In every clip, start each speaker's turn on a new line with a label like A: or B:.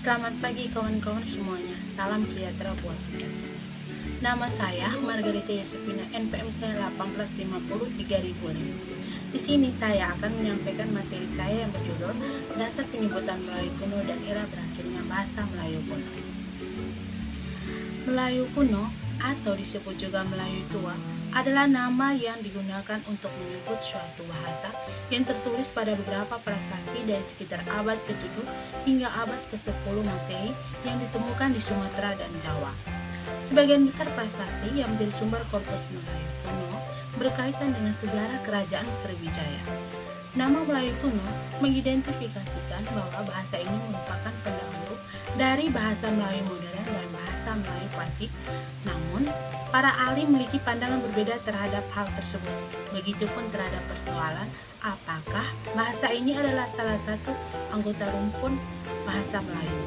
A: Selamat pagi kawan-kawan semuanya, salam sejahtera buat kita semua. Nama saya Margarita Yosefina, NPM saya 18503005. Di sini saya akan menyampaikan materi saya yang berjudul Dasar Penyebutan Melayu Kuno dan Era Berakhirnya Bahasa Melayu Kuno. Melayu kuno atau disebut juga Melayu tua adalah nama yang digunakan untuk menyebut suatu bahasa yang tertulis pada beberapa prasasti dari sekitar abad ke-7 hingga abad ke-10 Masehi yang ditemukan di Sumatera dan Jawa. Sebagian besar prasasti yang menjadi sumber korpus Melayu kuno berkaitan dengan sejarah kerajaan Sriwijaya. Nama Melayu kuno mengidentifikasikan bahwa bahasa ini merupakan pendahulu dari bahasa Melayu modern dan bahasa Melayu klasik. Namun, para ahli memiliki pandangan berbeda terhadap hal tersebut. Begitupun terhadap persoalan apakah bahasa ini adalah salah satu anggota rumpun bahasa Melayu.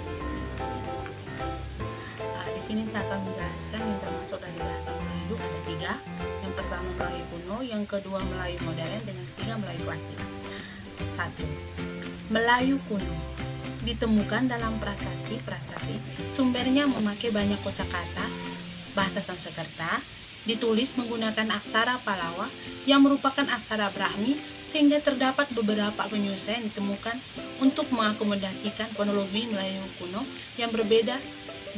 A: Di sini saya akan menjelaskan yang termasuk dari bahasa Melayu ada 3. Yang pertama Melayu kuno, yang kedua Melayu modern, dengan 3 Melayu klasik. 1. Melayu kuno ditemukan dalam prasasti. Sumbernya memakai banyak kosakata bahasa Sanskerta, ditulis menggunakan aksara Pallawa yang merupakan aksara Brahmi, sehingga terdapat beberapa penyelesaian ditemukan untuk mengakomodasikan fonologi Melayu kuno yang berbeda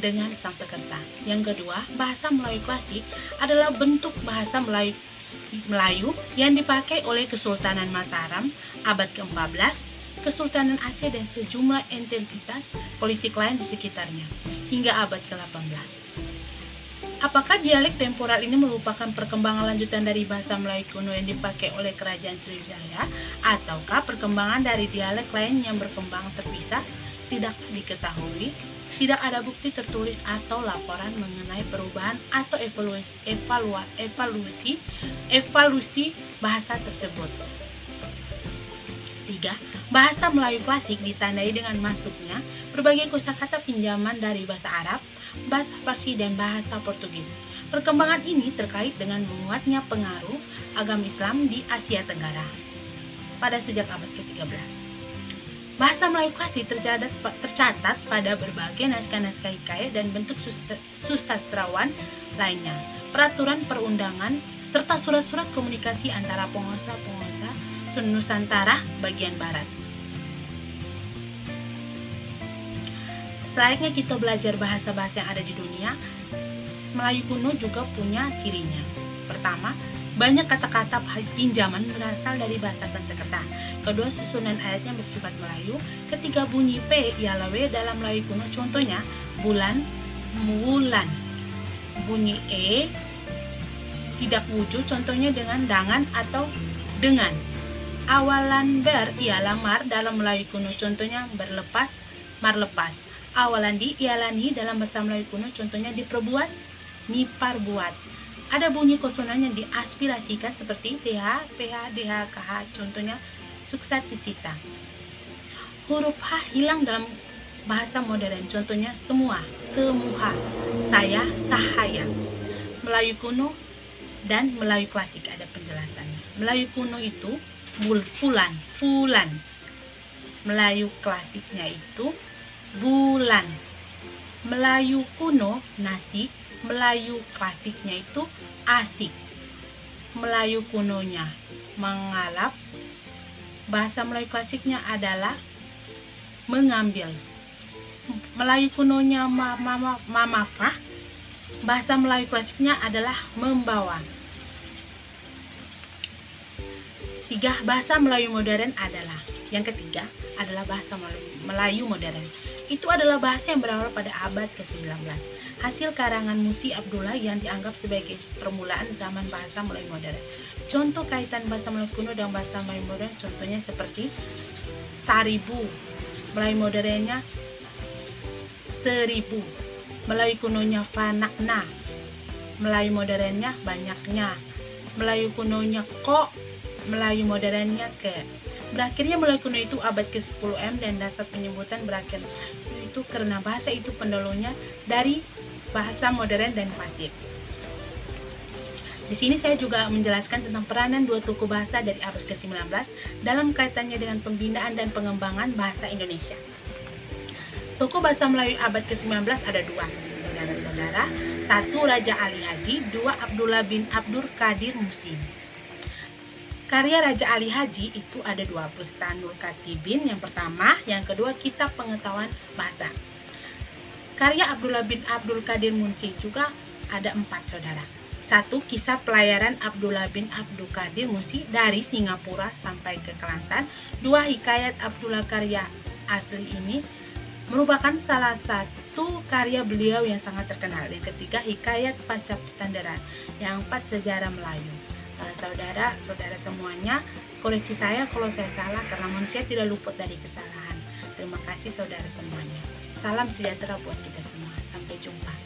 A: dengan Sanskerta. Yang kedua, bahasa Melayu klasik adalah bentuk bahasa Melayu yang dipakai oleh Kesultanan Mataram abad ke-14, Kesultanan Aceh dan sejumlah entitas politik lain di sekitarnya hingga abad ke-18. Apakah dialek temporal ini merupakan perkembangan lanjutan dari bahasa Melayu kuno yang dipakai oleh kerajaan Sriwijaya, ataukah perkembangan dari dialek lain yang berkembang terpisah? Tidak diketahui. Tidak ada bukti tertulis atau laporan mengenai perubahan atau evaluasi bahasa tersebut. 3. Bahasa Melayu klasik ditandai dengan masuknya berbagai kosakata pinjaman dari bahasa Arab, bahasa Parsi, dan bahasa Portugis. Perkembangan ini terkait dengan menguatnya pengaruh agama Islam di Asia Tenggara pada sejak abad ke-13. Bahasa Melayu klasik tercatat pada berbagai naskah-naskah hikayat dan bentuk susastrawan lainnya, peraturan perundangan, serta surat-surat komunikasi antara penguasa Nusantara bagian barat. Selayaknya kita belajar bahasa-bahasa yang ada di dunia, Melayu kuno juga punya cirinya. Pertama, banyak kata-kata pinjaman berasal dari bahasa Sanskerta. Kedua, susunan ayatnya bersifat Melayu. Ketiga, bunyi P ialah W dalam Melayu kuno. Contohnya, bulan, bulan. Bunyi E tidak wujud, contohnya dengan dangan atau dengan. Awalan ber ialah mar dalam Melayu kuno, contohnya berlepas, mar lepas. Awalan di ialah ni dalam bahasa Melayu kuno, contohnya diperbuat, nipar buat. Ada bunyi konsonan yang diaspirasikan seperti TH, PH, DH, KH, contohnya suksatisita. Huruf H hilang dalam bahasa modern, contohnya semua, semuha, saya, sahaya. Melayu kuno dan Melayu klasik ada penjelasannya. Melayu kuno itu fulan. Melayu klasiknya itu bulan. Melayu kuno nasik, Melayu klasiknya itu asik. Melayu kunonya mengalap, bahasa Melayu klasiknya adalah mengambil. Melayu kunonya mamafah, bahasa Melayu klasiknya adalah membawa. 3. Bahasa Melayu modern adalah, yang ketiga adalah bahasa Melayu modern. Itu adalah bahasa yang berawal pada abad ke-19. Hasil karangan Musi Abdullah yang dianggap sebagai permulaan zaman bahasa Melayu modern. Contoh kaitan bahasa Melayu kuno dan bahasa Melayu modern contohnya seperti seribu, Melayu modernnya seribu. Melayu kunonya fanakna, Melayu modernnya banyaknya. Melayu kunonya kok, Melayu modernnya ke. Berakhirnya Melayu kuno itu abad ke-10 dan dasar penyebutan berakhir itu karena bahasa itu pendahulunya dari bahasa modern dan klasik. Di sini saya juga menjelaskan tentang peranan dua suku bahasa dari abad ke-19 dalam kaitannya dengan pembinaan dan pengembangan bahasa Indonesia. Tokoh bahasa Melayu abad ke-19 ada dua, saudara-saudara. Satu, Raja Ali Haji. Dua, Abdullah bin Abdul Qadir Musi. Karya Raja Ali Haji itu ada dua, Bustanul Katibin yang pertama, yang kedua Kitab Pengetahuan Bahasa. Karya Abdullah bin Abdul Qadir Musi juga ada 4, saudara. Satu, Kisah Pelayaran Abdullah bin Abdul Qadir Musi dari Singapura sampai ke Kelantan. Dua, Hikayat Abdullah. Karya asli ini merupakan salah satu karya beliau yang sangat terkenal. Yang ketiga, Hikayat Pancaptandaran. Yang 4, Sejarah Melayu. Saudara-saudara semuanya, koreksi saya kalau saya salah karena manusia tidak luput dari kesalahan. Terima kasih saudara semuanya. Salam sejahtera buat kita semua. Sampai jumpa.